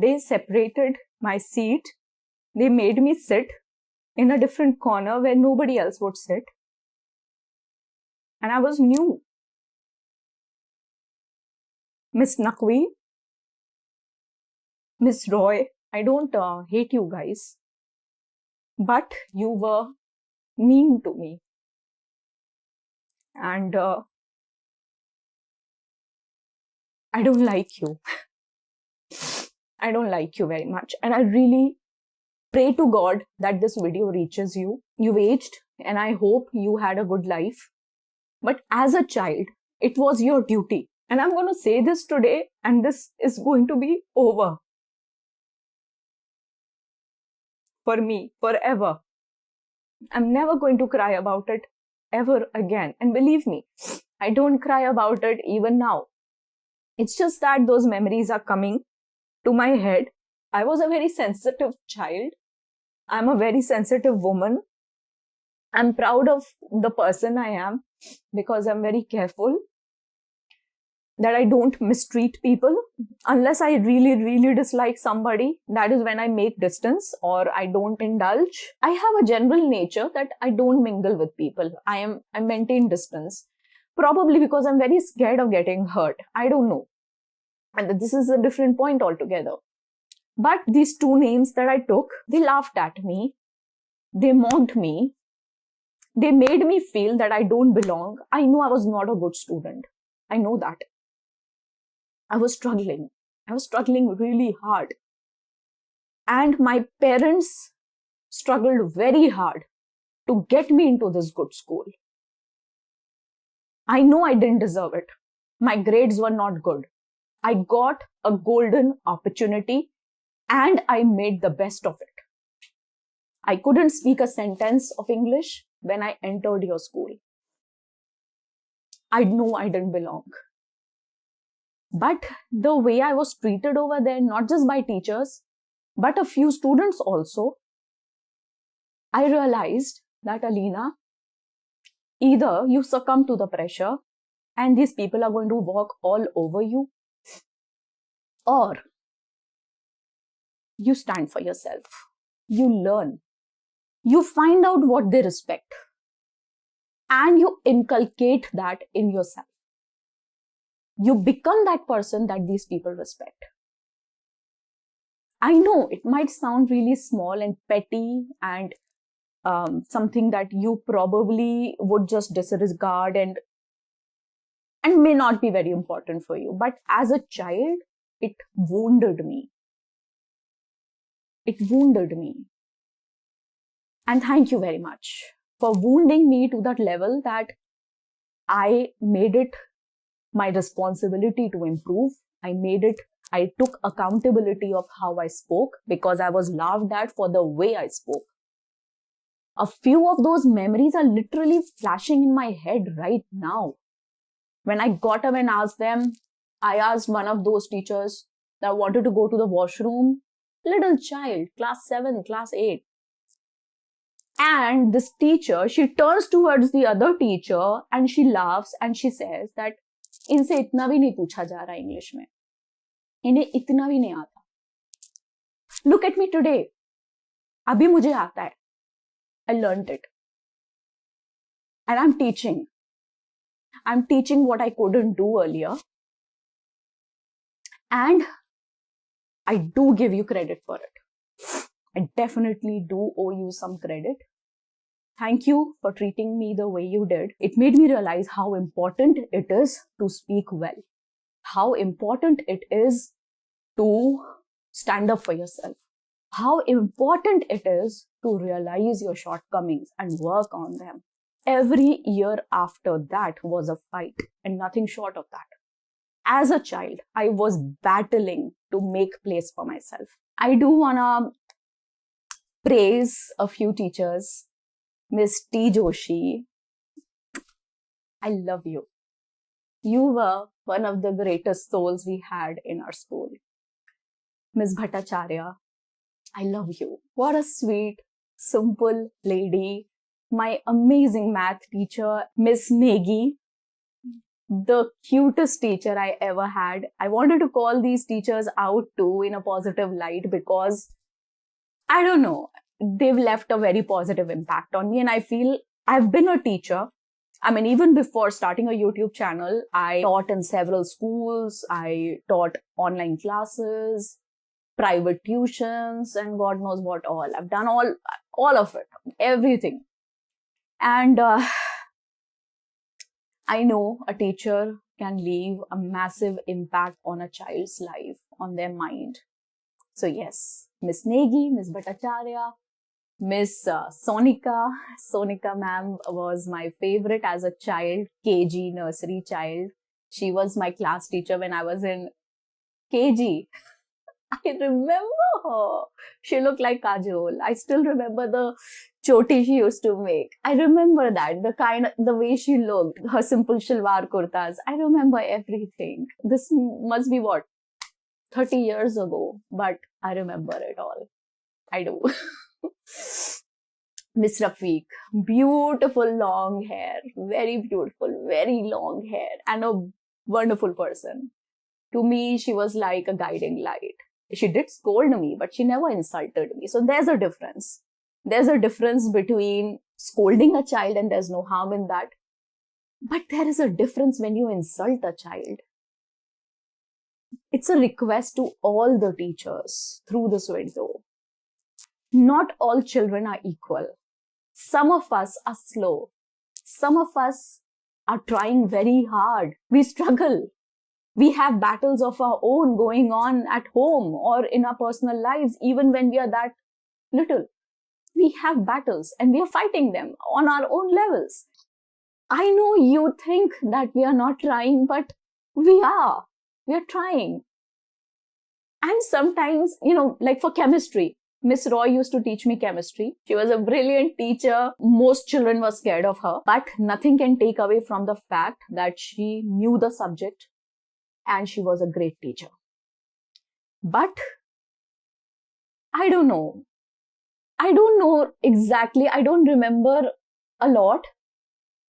They separated my seat. They made me sit in a different corner where nobody else would sit. And I was new. Miss Naqvi, Miss Roy, I don't hate you guys, but you were mean to me. And I don't like you. I don't like you very much. And I really pray to God that this video reaches you. You've aged and I hope you had a good life. But as a child, it was your duty. And I'm going to say this today and this is going to be over. For me, forever. I'm never going to cry about it ever again. And believe me, I don't cry about it even now. It's just that those memories are coming to my head. I was a very sensitive child. I'm a very sensitive woman. I'm proud of the person I am because I'm very careful that I don't mistreat people. Unless I really, really dislike somebody, that is when I make distance or I don't indulge. I have a general nature that I don't mingle with people. I maintain distance. Probably because I'm very scared of getting hurt. I don't know. And this is a different point altogether. But these two names that I took, they laughed at me. They mocked me. They made me feel that I don't belong. I know I was not a good student. I know that. I was struggling. I was struggling really hard. And my parents struggled very hard to get me into this good school. I know I didn't deserve it. My grades were not good. I got a golden opportunity and I made the best of it. I couldn't speak a sentence of English when I entered your school. I know I didn't belong. But the way I was treated over there, not just by teachers, but a few students also, I realized that, Alina, either you succumb to the pressure and these people are going to walk all over you, or you stand for yourself. You learn. You find out what they respect. And you inculcate that in yourself. You become that person that these people respect. I know it might sound really small and petty and something that you probably would just disregard and may not be very important for you. But as a child, it wounded me. It wounded me. And thank you very much for wounding me to that level that I made it my responsibility to improve. I took accountability of how I spoke because I was laughed at for the way I spoke. A few of those memories are literally flashing in my head right now. When I got up and asked them, I asked one of those teachers that wanted to go to the washroom, little child, class 7, class 8. And this teacher, she turns towards the other teacher and she laughs and she says that इनसे इतना भी नहीं पूछा जा रहा English में, इन्हें इतना भी नहीं आता. Look at me today. अभी मुझे आता है. I learned it. And I'm teaching. I'm teaching what I couldn't do earlier. And I do give you credit for it. I definitely do owe you some credit. Thank you for treating me the way you did. It made me realize how important it is to speak well. How important it is to stand up for yourself. How important it is to realize your shortcomings and work on them. Every year after that was a fight and nothing short of that. As a child, I was battling to make place for myself. I do want to praise a few teachers. Miss T. Joshi, I love you. You were one of the greatest souls we had in our school. Miss Bhattacharya, I love you. What a sweet, simple lady. My amazing math teacher, Miss Negi, the cutest teacher I ever had. I wanted to call these teachers out too in a positive light because I don't know, they've left a very positive impact on me. And I feel I've been a teacher. I mean, even before starting a YouTube channel, I taught in several schools. I taught online classes, private tuitions, and God knows what all. I've done all of it, everything. And I know a teacher can leave a massive impact on a child's life, on their mind. So yes, Miss Negi, Miss Bhattacharya, Miss Sonika. Sonika ma'am was my favorite as a child, KG nursery child. She was my class teacher when I was in KG. I remember her. She looked like Kajol. I still remember the choti she used to make. I remember that, the way she looked, her simple shalwar kurtas. I remember everything. This must be what, 30 years ago, but I remember it all. I do. Miss Rafiq, beautiful long hair, very beautiful, very long hair, and a wonderful person. To me, she was like a guiding light. She did scold me, but she never insulted me. So there's a difference. There's a difference between scolding a child, and there's no harm in that. But there is a difference when you insult a child. It's a request to all the teachers through this window. Not all children are equal. Some of us are slow. Some of us are trying very hard. We struggle. We have battles of our own going on at home or in our personal lives, even when we are that little. We have battles and we are fighting them on our own levels. I know you think that we are not trying, but we are. We are trying. And sometimes, like for chemistry, Miss Roy used to teach me chemistry. She was a brilliant teacher. Most children were scared of her, but nothing can take away from the fact that she knew the subject and she was a great teacher. But I don't know exactly. I don't remember a lot.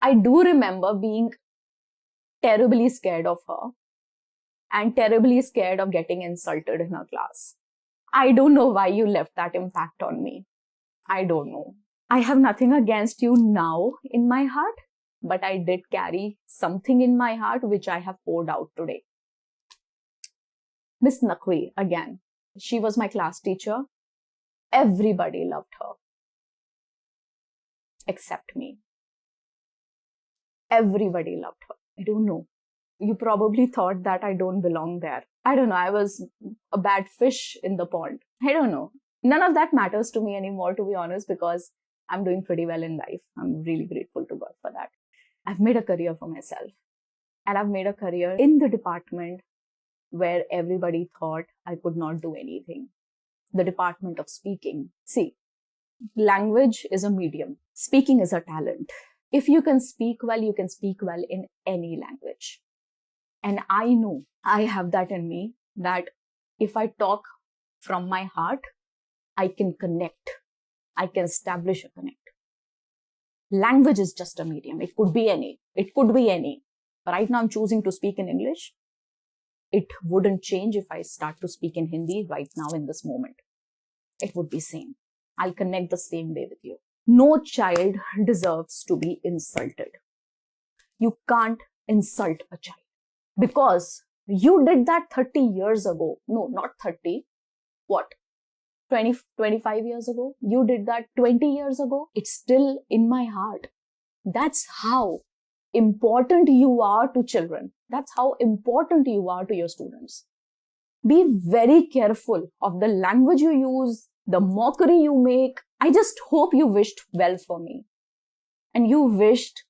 I do remember being terribly scared of her and terribly scared of getting insulted in her class. I don't know why you left that impact on me. I don't know. I have nothing against you now in my heart, but I did carry something in my heart which I have poured out today. Miss Naqvi, again, she was my class teacher. Everybody loved her. Except me. Everybody loved her. I don't know. You probably thought that I don't belong there. I don't know. I was a bad fish in the pond. I don't know. None of that matters to me anymore, to be honest, because I'm doing pretty well in life. I'm really grateful to God for that. I've made a career for myself. And I've made a career in the department where everybody thought I could not do anything. The department of speaking. See, language is a medium. Speaking is a talent. If you can speak well, you can speak well in any language. And I know I have that in me, that if I talk from my heart, I can connect. I can establish a connect. Language is just a medium. It could be any. Right now I'm choosing to speak in English. It wouldn't change if I start to speak in Hindi right now in this moment. It would be same. I'll connect the same way with you. No child deserves to be insulted. You can't insult a child because you did that 30 years ago. No, not 30. What? 20, 25 years ago? You did that 20 years ago? It's still in my heart. That's how important you are to children. That's how important you are to your students. Be very careful of the language you use, the mockery you make. I just hope you wished well for me. And you wished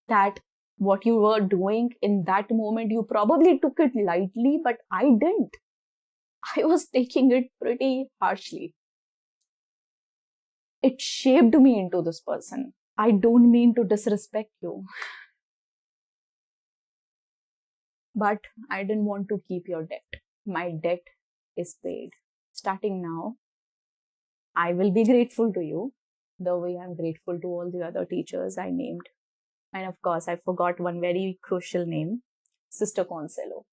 that what you were doing in that moment, you probably took it lightly, but I didn't. I was taking it pretty harshly. It shaped me into this person. I don't mean to disrespect you. But I didn't want to keep your debt. My debt is paid. Starting now, I will be grateful to you the way I'm grateful to all the other teachers I named. And of course, I forgot one very crucial name, Sister Consuelo.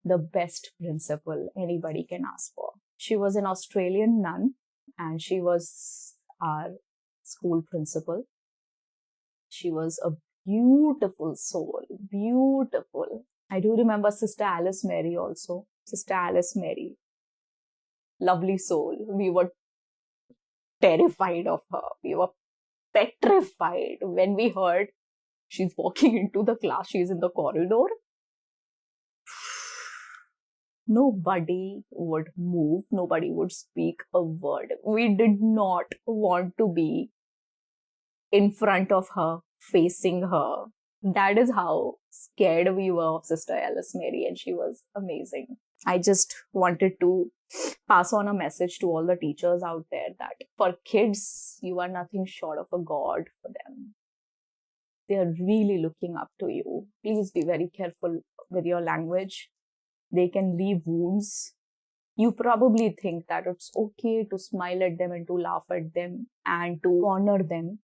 The best principal anybody can ask for. She was an Australian nun and she was our school principal. She was a beautiful soul, beautiful. I do remember Sister Alice Mary also. Sister Alice Mary, lovely soul. We were terrified of her. We were petrified when we heard she's walking into the class, she's in the corridor. Nobody would move, nobody would speak a word. We did not want to be in front of her, facing her. That is how scared we were of Sister Alice Mary, and she was amazing. I just wanted to pass on a message to all the teachers out there that for kids, you are nothing short of a god for them. They are really looking up to you. Please be very careful with your language. They can leave wounds. You probably think that it's okay to smile at them and to laugh at them and to honor them,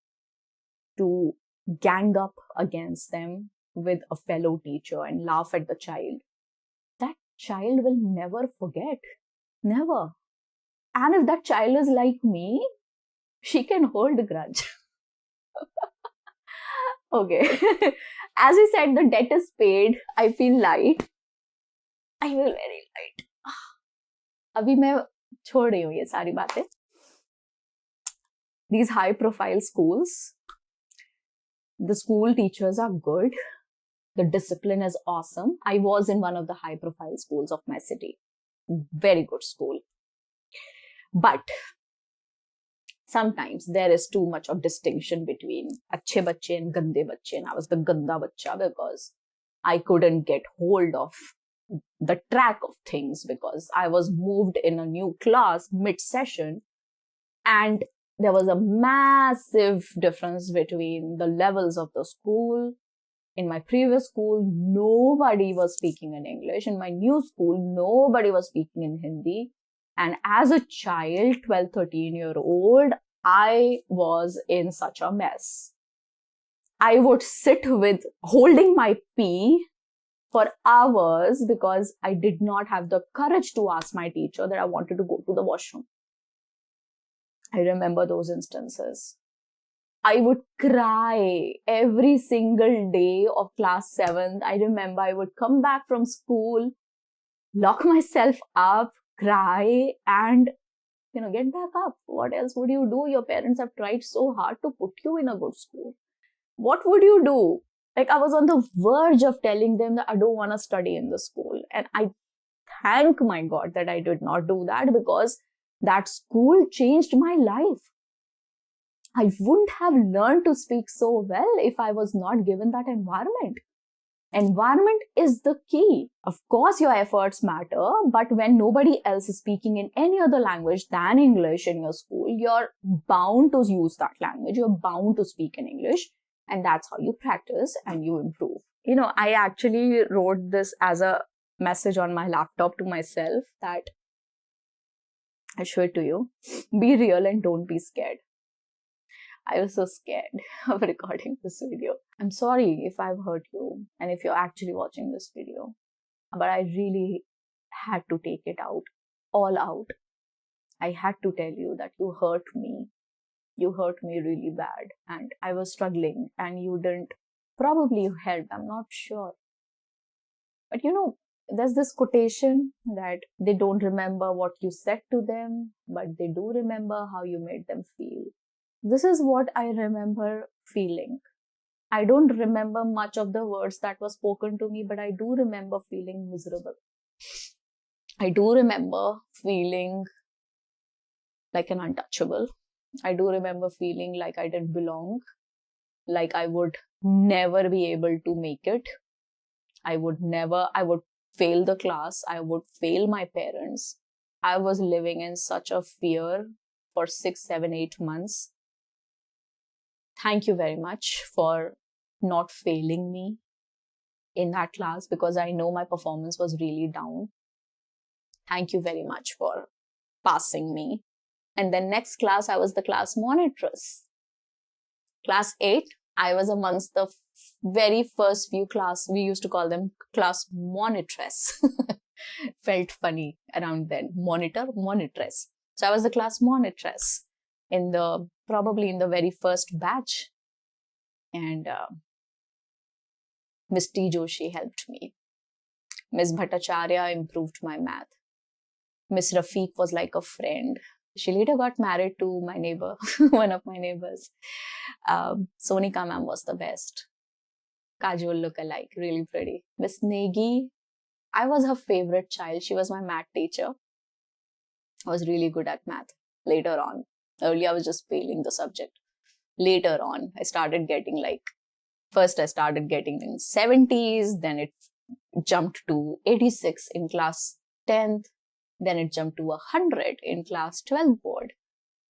to gang up against them with a fellow teacher and laugh at the child. That child will never forget. Never. And if that child is like me, she can hold a grudge. Okay. As I said, the debt is paid. I feel light. I feel very light. अभी मैं छोड़ रही हूँ ये सारी बातें. These high profile schools, the school teachers are good. The discipline is awesome. I was in one of the high profile schools of my city. Very good school. But sometimes there is too much of distinction between अच्छे बच्चे and गंदे बच्चे. And I was the गंदा बच्चा because I couldn't get hold of the track of things because I was moved in a new class mid-session and there was a massive difference between the levels of the school. In my previous school, nobody was speaking in English. In my new school, nobody was speaking in Hindi. And as a child, 12, 13-year-old, I was in such a mess. I would sit with holding my pee for hours because I did not have the courage to ask my teacher that I wanted to go to the washroom. I remember those instances. I would cry every single day of class 7th. I remember I would come back from school, lock myself up, cry, and get back up. What else would you do? Your parents have tried so hard to put you in a good school. What would you do? Like, I was on the verge of telling them that I don't want to study in the school. And I thank my God that I did not do that because that school changed my life. I wouldn't have learned to speak so well if I was not given that environment. Environment is the key. Of course, your efforts matter, but when nobody else is speaking in any other language than English in your school, you're bound to use that language. You're bound to speak in English. And that's how you practice and you improve. I actually wrote this as a message on my laptop to myself that I show it to you. Be real and don't be scared. I was so scared of recording this video. I'm sorry if I've hurt you and if you're actually watching this video, but I really had to take it out, all out. I had to tell you that you hurt me. You hurt me really bad and I was struggling and you didn't. Probably you helped, I'm not sure. But there's this quotation that they don't remember what you said to them, but they do remember how you made them feel. This is what I remember feeling. I don't remember much of the words that were spoken to me, but I do remember feeling miserable. I do remember feeling like an untouchable. I do remember feeling like I didn't belong, like I would never be able to make it. I would fail the class. I would fail my parents. I was living in such a fear for 6, 7, 8 months. Thank you very much for not failing me in that class because I know my performance was really down. Thank you very much for passing me. And then next class, I was the class monitress. Class 8, I was amongst the very first few class, we used to call them class monitress. Felt funny around then. Monitress. So I was the class monitress probably in the very first batch. And Miss T. Joshi helped me. Miss Bhattacharya improved my math. Miss Rafiq was like a friend. She later got married to my neighbor, one of my neighbors. Sonika ma'am was the best. Kajol look-alike, really pretty. Miss Negi, I was her favorite child. She was my math teacher. I was really good at math later on. Earlier, I was just failing the subject. Later on, I started getting first I started getting in 70s, then it jumped to 86 in class 10th, then it jumped to 100 in class 12 board.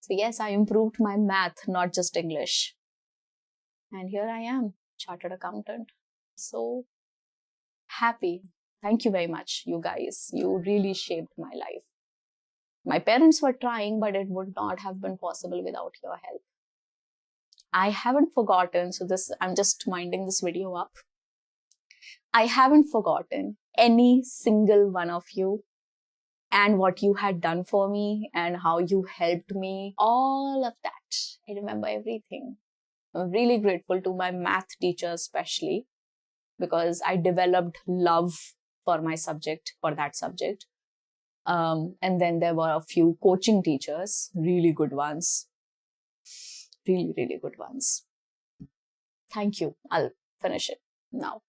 So yes, I improved my math, not just English. And here I am, chartered accountant. So happy. Thank you very much, you guys. You really shaped my life. My parents were trying, but it would not have been possible without your help. I haven't forgotten, so I'm just winding this video up. I haven't forgotten any single one of you and what you had done for me and how you helped me. All of that. I remember everything. I'm really grateful to my math teacher especially, because I developed love for my subject, for that subject. And then there were a few coaching teachers, really good ones. Really, really good ones. Thank you. I'll finish it now.